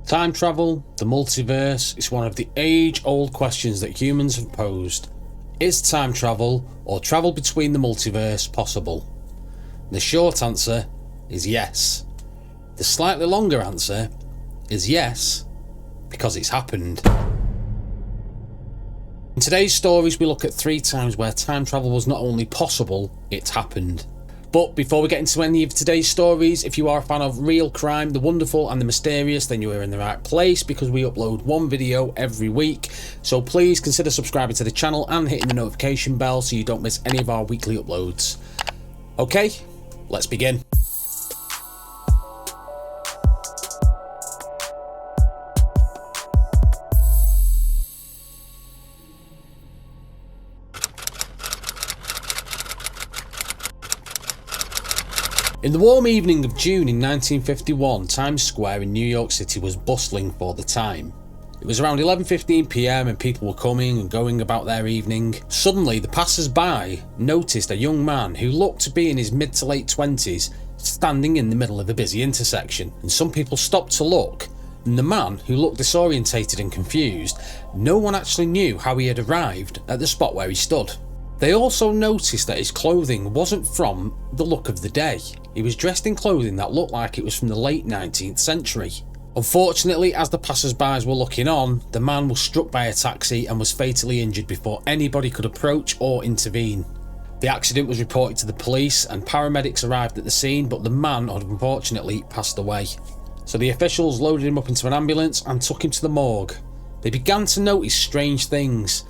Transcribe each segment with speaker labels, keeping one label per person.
Speaker 1: Time travel, the multiverse, is one of the age-old questions that humans have posed. Is time travel, or travel between the multiverse, possible? The short answer is yes. The slightly longer answer is yes, because it's happened. In today's stories, we look at 3 times where time travel was not only possible, it's happened. But before we get into any of today's stories, if you are a fan of real crime, the wonderful and the mysterious, then you are in the right place, because we upload 1 video every week. So please consider subscribing to the channel and hitting the notification bell so you don't miss any of our weekly uploads. Okay, let's begin. In the warm evening of June in 1951, Times Square in New York City was bustling for the time. It was around 11:15 PM and people were coming and going about their evening. Suddenly, the passers-by noticed a young man who looked to be in his mid to late 20s standing in the middle of a busy intersection, and some people stopped to look, and the man, who looked disorientated and confused, no one actually knew how he had arrived at the spot where he stood. They also noticed that his clothing wasn't from the look of the day. He was dressed in clothing that looked like it was from the late 19th century. Unfortunately, as the passers-by were looking on, the man was struck by a taxi and was fatally injured before anybody could approach or intervene. The accident was reported to the police and paramedics arrived at the scene, but the man had unfortunately passed away. So the officials loaded him up into an ambulance and took him to the morgue. They began to notice strange things.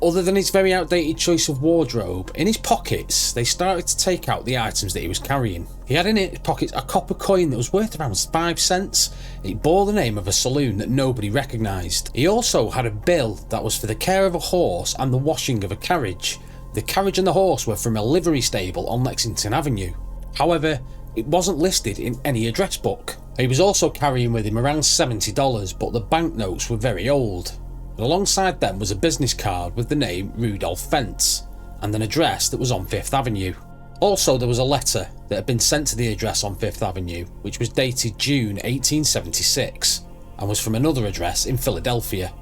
Speaker 1: Other than his very outdated choice of wardrobe, in his pockets they started to take out the items that he was carrying. He had in his pockets a copper coin that was worth around 5 cents. It bore the name of a saloon that nobody recognised. He also had a bill that was for the care of a horse and the washing of a carriage. The carriage and the horse were from a livery stable on Lexington Avenue. However, it wasn't listed in any address book. He was also carrying with him around $70, but the banknotes were very old. Alongside them was a business card with the name Rudolph Fentz and an address that was on 5th Avenue. Also, there was a letter that had been sent to the address on 5th Avenue, which was dated June 1876 and was from another address in Philadelphia.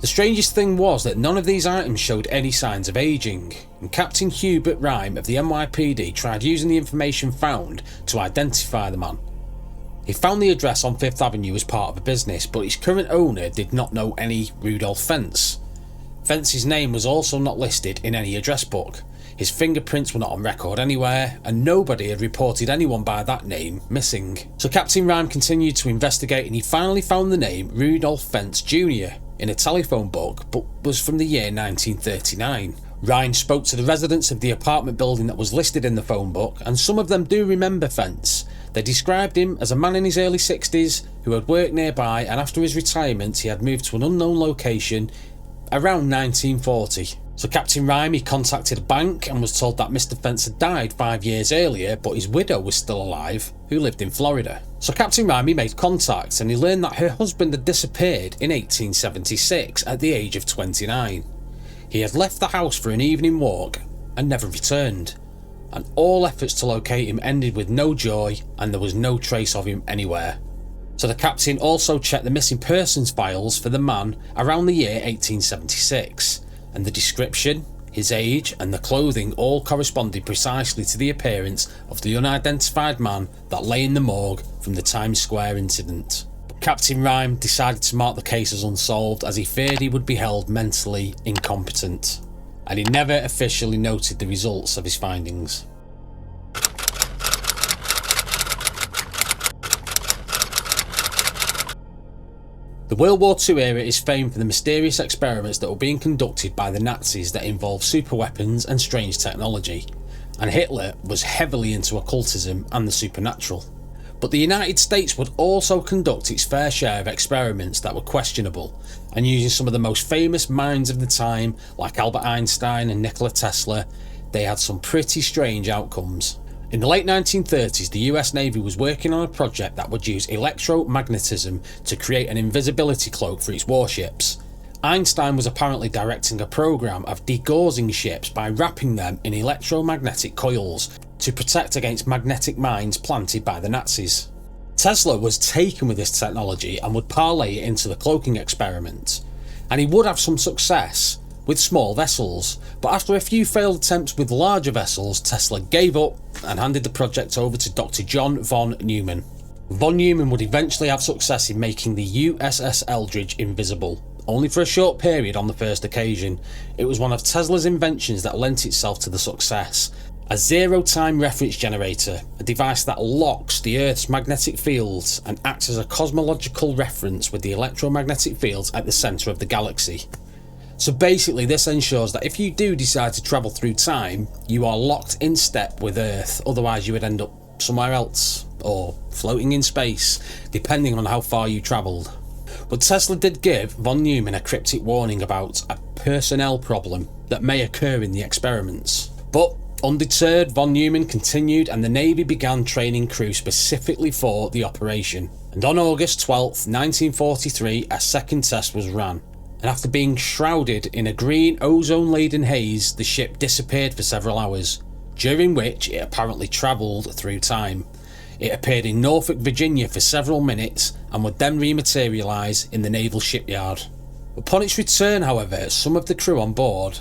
Speaker 1: The strangest thing was that none of these items showed any signs of aging, and Captain Hubert Rhyme of the NYPD tried using the information found to identify the man. He found the address on 5th Avenue as part of a business, but its current owner did not know any Rudolph Fentz. Fentz's name was also not listed in any address book. His fingerprints were not on record anywhere, and nobody had reported anyone by that name missing. So Captain Rhyme continued to investigate, and he finally found the name Rudolph Fentz Jr. in a telephone book, but was from the year 1939. Rhyme spoke to the residents of the apartment building that was listed in the phone book, and some of them do remember Fentz. They described him as a man in his early 60s who had worked nearby, and after his retirement he had moved to an unknown location around 1940. So Captain Rhyme, he contacted a bank and was told that Mr. Fentz had died 5 years earlier, but his widow was still alive, who lived in Florida. So Captain Rhyme, he made contact and he learned that her husband had disappeared in 1876 at the age of 29. He had left the house for an evening walk and never returned, and all efforts to locate him ended with no joy, and there was no trace of him anywhere. So the captain also checked the missing persons files for the man around the year 1876, and the description, his age and the clothing all corresponded precisely to the appearance of the unidentified man that lay in the morgue from the Times Square incident. But Captain Rhyme decided to mark the case as unsolved, as he feared he would be held mentally incompetent, and he never officially noted the results of his findings. The World War II era is famed for the mysterious experiments that were being conducted by the Nazis that involved superweapons and strange technology, and Hitler was heavily into occultism and the supernatural. But the United States would also conduct its fair share of experiments that were questionable, and using some of the most famous minds of the time like Albert Einstein and Nikola Tesla, they had some pretty strange outcomes. In the late 1930s, the US Navy was working on a project that would use electromagnetism to create an invisibility cloak for its warships. Einstein was apparently directing a program of degaussing ships by wrapping them in electromagnetic coils to protect against magnetic mines planted by the Nazis. Tesla was taken with this technology and would parlay it into the cloaking experiment, and he would have some success with small vessels, but after a few failed attempts with larger vessels, Tesla gave up and handed the project over to Dr. John von Neumann. Von Neumann would eventually have success in making the USS Eldridge invisible, only for a short period on the first occasion. It was one of Tesla's inventions that lent itself to the success. A zero-time reference generator, a device that locks the Earth's magnetic fields and acts as a cosmological reference with the electromagnetic fields at the centre of the galaxy. So basically this ensures that if you do decide to travel through time, you are locked in step with Earth, otherwise you would end up somewhere else, or floating in space, depending on how far you travelled. But Tesla did give von Neumann a cryptic warning about a personnel problem that may occur in the experiments. But undeterred, von Neumann continued and the Navy began training crew specifically for the operation. And on August 12th, 1943, a second test was ran. And after being shrouded in a green ozone-laden haze, the ship disappeared for several hours, during which it apparently travelled through time. It appeared in Norfolk, Virginia for several minutes and would then rematerialise in the naval shipyard. Upon its return, however, some of the crew on board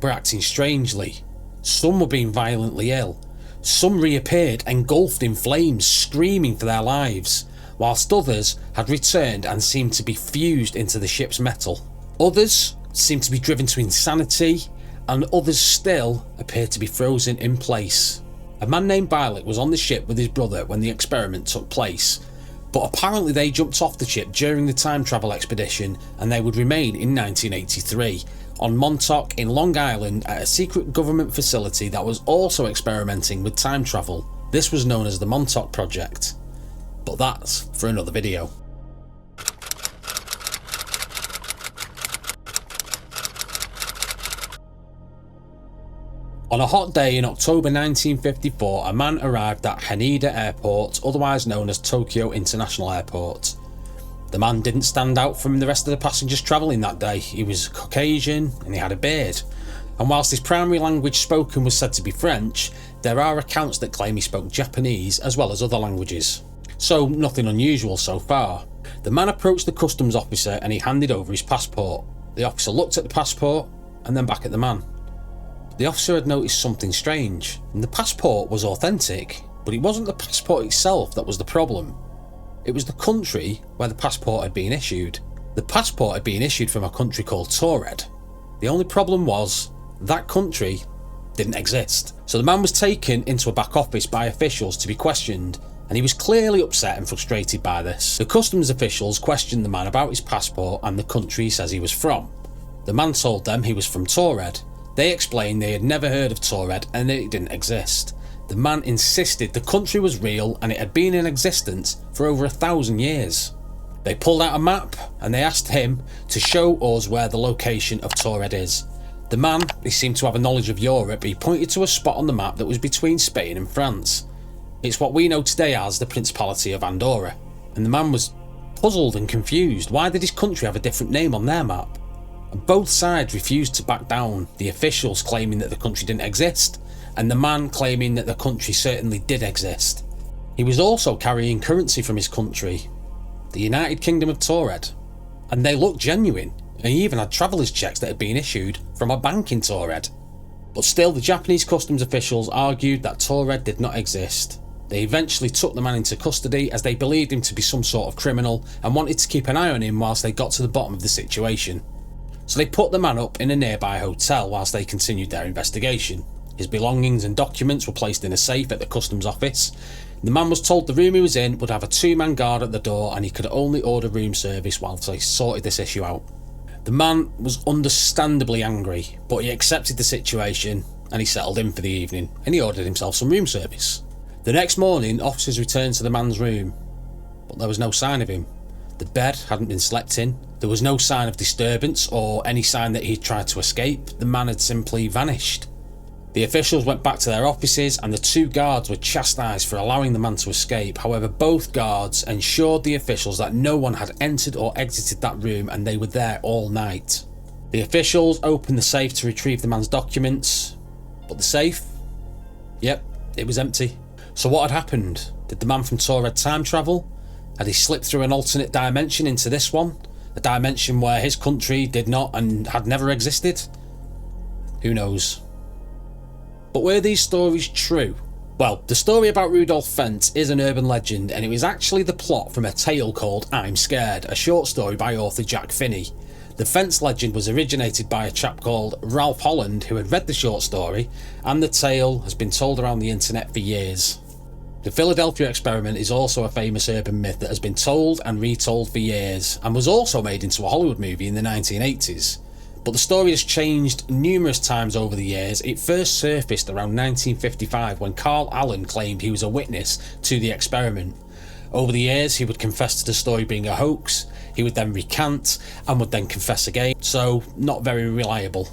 Speaker 1: were acting strangely. Some were being violently ill. Some reappeared engulfed in flames, screaming for their lives, whilst others had returned and seemed to be fused into the ship's metal. Others seemed to be driven to insanity, and others still appeared to be frozen in place. A man named Bialik was on the ship with his brother when the experiment took place, but apparently they jumped off the ship during the time travel expedition and they would remain in 1983 on Montauk in Long Island at a secret government facility that was also experimenting with time travel. This was known as the Montauk Project, but that's for another video. On a hot day in October 1954, a man arrived at Haneda Airport, otherwise known as Tokyo International Airport. The man didn't stand out from the rest of the passengers travelling that day. He was Caucasian and he had a beard. And whilst his primary language spoken was said to be French, there are accounts that claim he spoke Japanese as well as other languages. So nothing unusual so far. The man approached the customs officer and he handed over his passport. The officer looked at the passport and then back at the man. The officer had noticed something strange, and the passport was authentic, but it wasn't the passport itself that was the problem. It was the country where the passport had been issued. The passport had been issued from a country called Taured. The only problem was, that country didn't exist. So the man was taken into a back office by officials to be questioned, and he was clearly upset and frustrated by this. The customs officials questioned the man about his passport and the country he says he was from. The man told them he was from Taured. They explained they had never heard of Taured and that it didn't exist. The man insisted the country was real and it had been in existence for over 1,000 years. They pulled out a map and they asked him to show us where the location of Taured is. The man, he seemed to have a knowledge of Europe. He pointed to a spot on the map that was between Spain and France. It's what we know today as the Principality of Andorra. And the man was puzzled and confused. Why did his country have a different name on their map? And both sides refused to back down, the officials claiming that the country didn't exist, and the man claiming that the country certainly did exist. He was also carrying currency from his country, the United Kingdom of Taured, and they looked genuine, and he even had travellers checks that had been issued from a bank in Taured. But still, the Japanese customs officials argued that Taured did not exist. They eventually took the man into custody as they believed him to be some sort of criminal and wanted to keep an eye on him whilst they got to the bottom of the situation. So they put the man up in a nearby hotel whilst they continued their investigation. His belongings and documents were placed in a safe at the customs office. The man was told the room he was in would have a 2-man guard at the door and he could only order room service whilst they sorted this issue out. The man was understandably angry, but he accepted the situation and he settled in for the evening and he ordered himself some room service. The next morning, officers returned to the man's room, but there was no sign of him. The bed hadn't been slept in. There was no sign of disturbance or any sign that he'd tried to escape. The man had simply vanished. The officials went back to their offices and the 2 guards were chastised for allowing the man to escape. However, both guards ensured the officials that no one had entered or exited that room and they were there all night. The officials opened the safe to retrieve the man's documents, but the safe, yep, it was empty. So what had happened? Did the man from Taured time travel? Had he slipped through an alternate dimension into this one? A dimension where his country did not and had never existed? Who knows? But were these stories true? Well, the story about Rudolph Fentz is an urban legend, and it was actually the plot from a tale called I'm Scared, a short story by author Jack Finney. The Fentz legend was originated by a chap called Ralph Holland who had read the short story, and the tale has been told around the internet for years. The Philadelphia experiment is also a famous urban myth that has been told and retold for years, and was also made into a Hollywood movie in the 1980s. But the story has changed numerous times over the years. It first surfaced around 1955 when Carl Allen claimed he was a witness to the experiment. Over the years he would confess to the story being a hoax, he would then recant, and would then confess again, so not very reliable.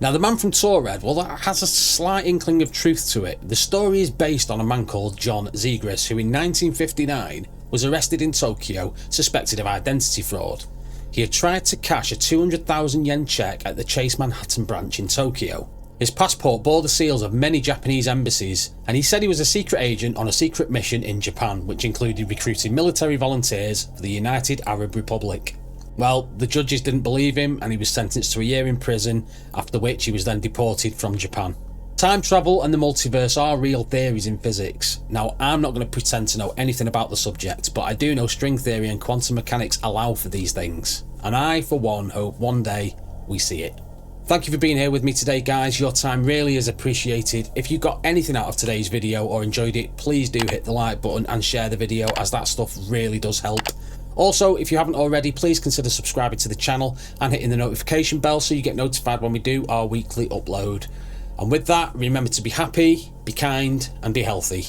Speaker 1: Now the man from Taured, well, that has a slight inkling of truth to it. The story is based on a man called John Zegras, who in 1959 was arrested in Tokyo suspected of identity fraud. He had tried to cash a 200,000 yen check at the Chase Manhattan branch in Tokyo. His passport bore the seals of many Japanese embassies, and he said he was a secret agent on a secret mission in Japan, which included recruiting military volunteers for the United Arab Republic. Well, the judges didn't believe him, and he was sentenced to a year in prison, after which he was then deported from Japan. Time travel and the multiverse are real theories in physics. Now, I'm not going to pretend to know anything about the subject, but I do know string theory and quantum mechanics allow for these things, and I, for one, hope one day we see it. Thank you for being here with me today, guys. Your time really is appreciated. If you got anything out of today's video or enjoyed it, please do hit the like button and share the video, as that stuff really does help. Also, if you haven't already, please consider subscribing to the channel and hitting the notification bell so you get notified when we do our weekly upload. And with that, remember to be happy, be kind, and be healthy.